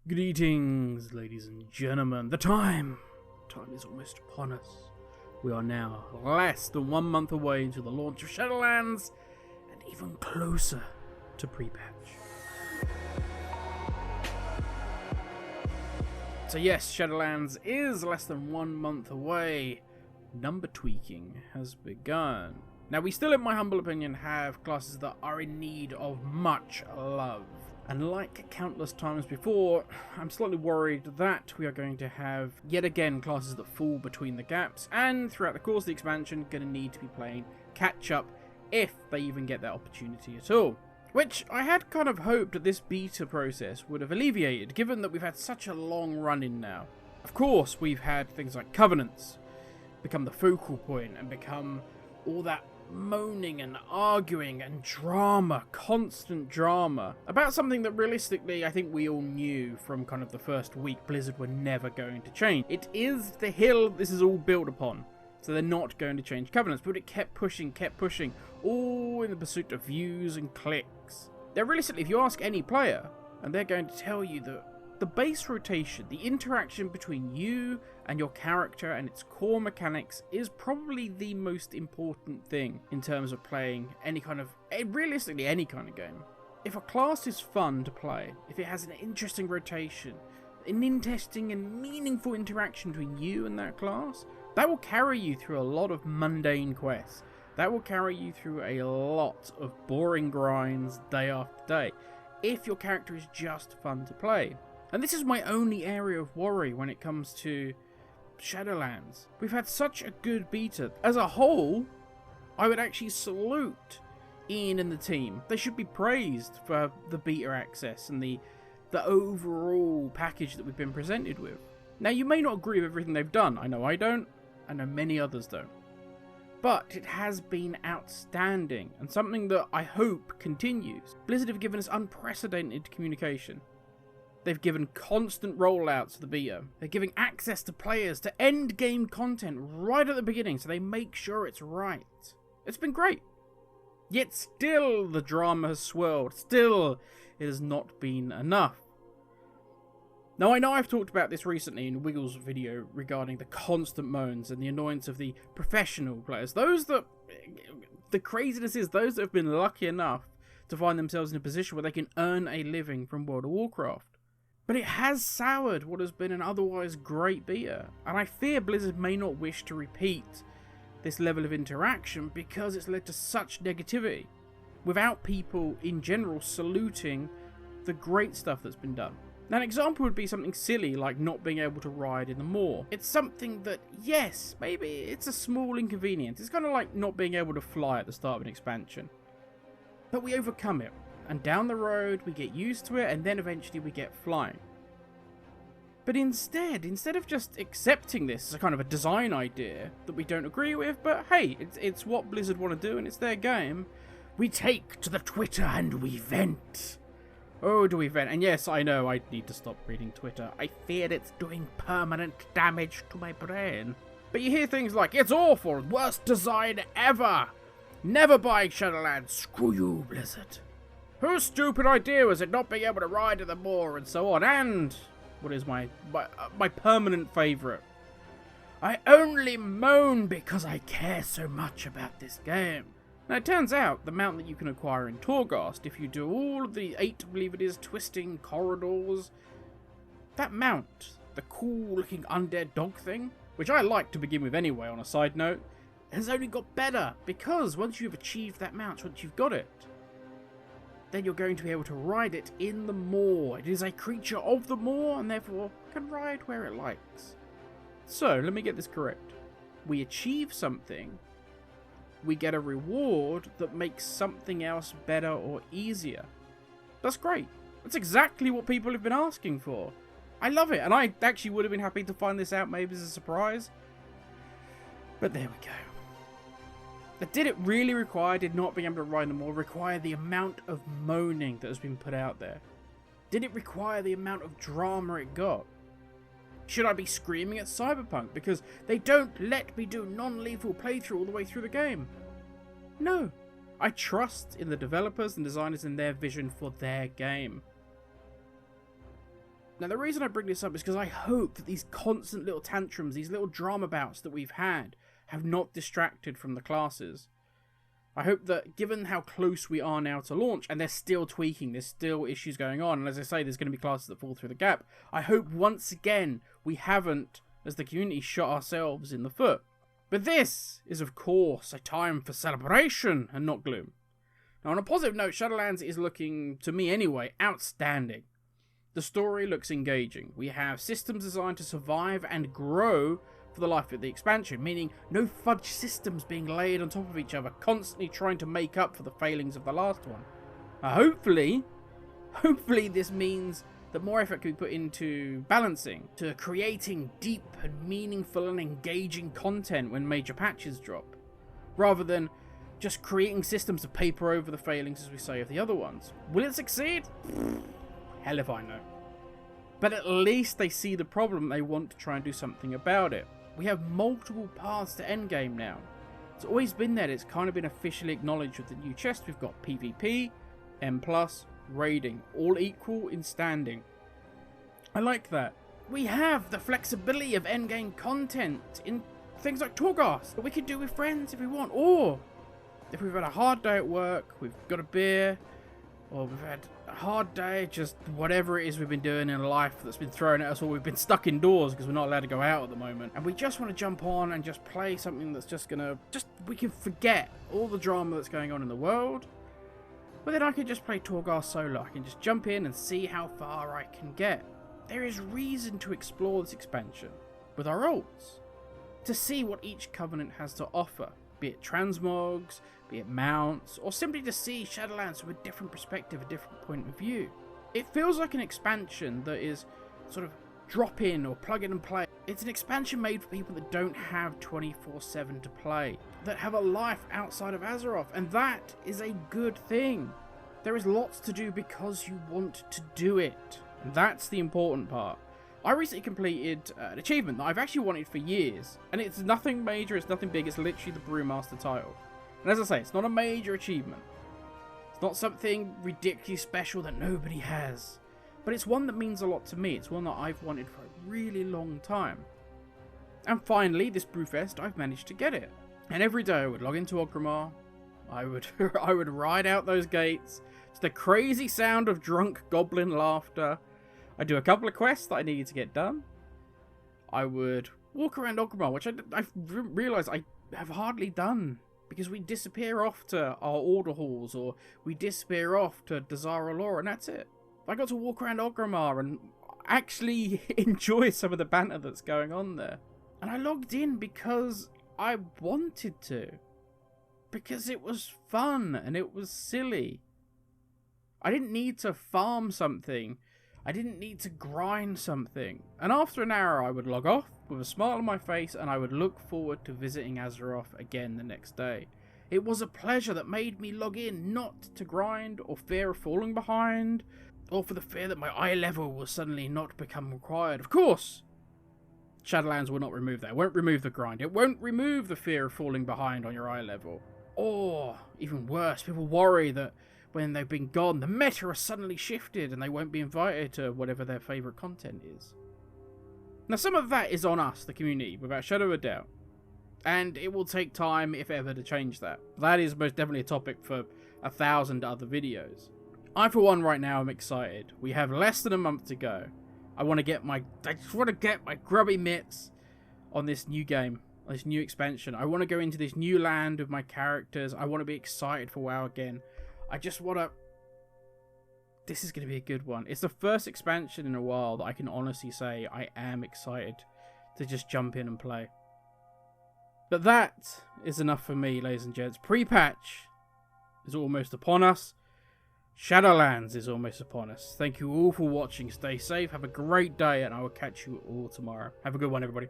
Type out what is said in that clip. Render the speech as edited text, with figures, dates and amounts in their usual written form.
Greetings, ladies and gentlemen. Time is almost upon us. We are now less than 1 month away until the launch of Shadowlands, and even closer to pre-patch. So yes, Shadowlands is less than 1 month away. Number tweaking has begun. Now, we still, in my humble opinion, have classes that are in need of much love. And like countless times before, I'm slightly worried that we are going to have, yet again, classes that fall between the gaps, and throughout the course of the expansion, going to need to be playing catch-up, if they even get that opportunity at all. Which I had kind of hoped that this beta process would have alleviated, given that we've had such a long run-in now. Of course, we've had things like Covenants become the focal point, and become all that moaning and arguing and drama, constant drama, about something that realistically I think we all knew from kind of the first week Blizzard were never going to change. It is the hill this is all built upon, so they're not going to change Covenants, but it kept pushing, all in the pursuit of views and clicks. Now realistically, if you ask any player, and they're going to tell you that the base rotation, the interaction between you and your character and its core mechanics is probably the most important thing in terms of playing any kind of, realistically any kind of game. If a class is fun to play, if it has an interesting rotation, an interesting and meaningful interaction between you and that class, that will carry you through a lot of mundane quests. That will carry you through a lot of boring grinds day after day, if your character is just fun to play. And this is my only area of worry when it comes to Shadowlands. We've had such a good beta. As a whole, I would actually salute Ian and the team. They should be praised for the beta access and the overall package that we've been presented with. Now, you may not agree with everything they've done. I know I don't. I know many others don't. But it has been outstanding, and something that I hope continues. Blizzard have given us unprecedented communication. They've given constant rollouts of the beta. They're giving access to players to end game content right at the beginning, so they make sure it's right. It's been great. Yet still the drama has swirled. Still it has not been enough. Now, I know I've talked about this recently in Wiggle's video regarding the constant moans and the annoyance of the professional players. The craziness is those that have been lucky enough to find themselves in a position where they can earn a living from World of Warcraft. But it has soured what has been an otherwise great beta, and I fear Blizzard may not wish to repeat this level of interaction because it's led to such negativity, without people in general saluting the great stuff that's been done. Now, an example would be something silly like not being able to ride in the moor. It's something that, yes, maybe it's a small inconvenience. It's kind of like not being able to fly at the start of an expansion. But we overcome it. And down the road, we get used to it, and then eventually we get flying. But instead of just accepting this as a kind of a design idea that we don't agree with, but hey, it's what Blizzard want to do, and it's their game, we take to the Twitter and we vent. Oh, do we vent? And yes, I know I need to stop reading Twitter. I fear it's doing permanent damage to my brain. But you hear things like, it's awful, worst design ever. Never buying Shadowlands, screw you, Blizzard. Whose stupid idea was it not being able to ride in the moor, and so on, and what is my permanent favourite? I only moan because I care so much about this game. Now, it turns out the mount that you can acquire in Torghast, if you do all of the 8, I believe it is, twisting corridors, that mount, the cool looking undead dog thing, which I like to begin with anyway on a side note, has only got better, because once you've achieved that mount, once you've got it, then you're going to be able to ride it in the moor. It is a creature of the moor, and therefore can ride where it likes. So, let me get this correct. We achieve something, we get a reward that makes something else better or easier. That's great. That's exactly what people have been asking for. I love it, and I actually would have been happy to find this out maybe as a surprise. But there we go. But did it really require, did not being able to ride them all, require the amount of moaning that has been put out there? Did it require the amount of drama it got? Should I be screaming at Cyberpunk because they don't let me do non-lethal playthrough all the way through the game? No. I trust in the developers and designers and their vision for their game. Now, the reason I bring this up is because I hope that these constant little tantrums, these little drama bouts that we've had, have not distracted from the classes. I hope that, given how close we are now to launch, and they're still tweaking, there's still issues going on, and as I say, there's going to be classes that fall through the gap, I hope once again we haven't, as the community, shot ourselves in the foot. But this is, of course, a time for celebration and not gloom. Now, on a positive note, Shadowlands is looking, to me anyway, outstanding. The story looks engaging. We have systems designed to survive and grow for the life of the expansion, meaning no fudge systems being laid on top of each other, constantly trying to make up for the failings of the last one. Hopefully this means that more effort can be put into balancing, to creating deep and meaningful and engaging content when major patches drop, rather than just creating systems to paper over the failings, as we say, of the other ones. Will it succeed? Hell if I know. But at least they see the problem, they want to try and do something about it. We have multiple paths to endgame now. It's always been there, it's kind of been officially acknowledged with the new chest. We've got PvP, M+, raiding, all equal in standing. I like that. We have the flexibility of endgame content in things like Torghast that we could do with friends if we want, or if we've had a hard day at work, we've got a beer, or we've had a hard day, just whatever it is we've been doing in life that's been thrown at us, or we've been stuck indoors because we're not allowed to go out at the moment, and we just want to jump on and just play something that's we can forget all the drama that's going on in the world. But then I can just play Torghast solo. I can just jump in and see how far I can get. There is reason to explore this expansion with our ults, to see what each covenant has to offer, be it transmogs, be it mounts, or simply to see Shadowlands from a different perspective, a different point of view. It feels like an expansion that is sort of drop in or plug in and play. It's an expansion made for people that don't have 24/7 to play, that have a life outside of Azeroth, and that is a good thing. There is lots to do because you want to do it, and that's the important part. I recently completed an achievement that I've actually wanted for years, and it's nothing major, it's nothing big, it's literally the Brewmaster title. And as I say, it's not a major achievement. It's not something ridiculously special that nobody has. But it's one that means a lot to me. It's one that I've wanted for a really long time. And finally, this Brewfest, I've managed to get it. And every day I would log into Orgrimmar, I would ride out those gates, to the crazy sound of drunk goblin laughter. I'd do a couple of quests that I needed to get done. I would walk around Orgrimmar, which I've realised I have hardly done, because we disappear off to our order halls, or we disappear off to Dazara Lore, and that's it. I got to walk around Orgrimmar and actually enjoy some of the banter that's going on there. And I logged in because I wanted to. Because it was fun and it was silly. I didn't need to farm something. I didn't need to grind something. And after an hour I would log off with a smile on my face, and I would look forward to visiting Azeroth again the next day. It was a pleasure that made me log in, not to grind or fear of falling behind, or for the fear that my eye level will suddenly not become required. Of course, Shadowlands will not remove that. It won't remove the grind. It won't remove the fear of falling behind on your eye level. Or, even worse, people worry that when they've been gone, the meta has suddenly shifted and they won't be invited to whatever their favourite content is. Now, some of that is on us, the community, without shadow of a doubt. And it will take time, if ever, to change that. That is most definitely a topic for 1,000 other videos. I, for one, right now, am excited. We have less than a month to go. I just want to get my grubby mitts on this new game, this new expansion. I want to go into this new land with my characters. I want to be excited for WoW again. I just want to... This is going to be a good one. It's the first expansion in a while that I can honestly say I am excited to just jump in and play. But that is enough for me, ladies and gents. Pre-patch is almost upon us. Shadowlands is almost upon us. Thank you all for watching. Stay safe. Have a great day, and I will catch you all tomorrow. Have a good one, everybody.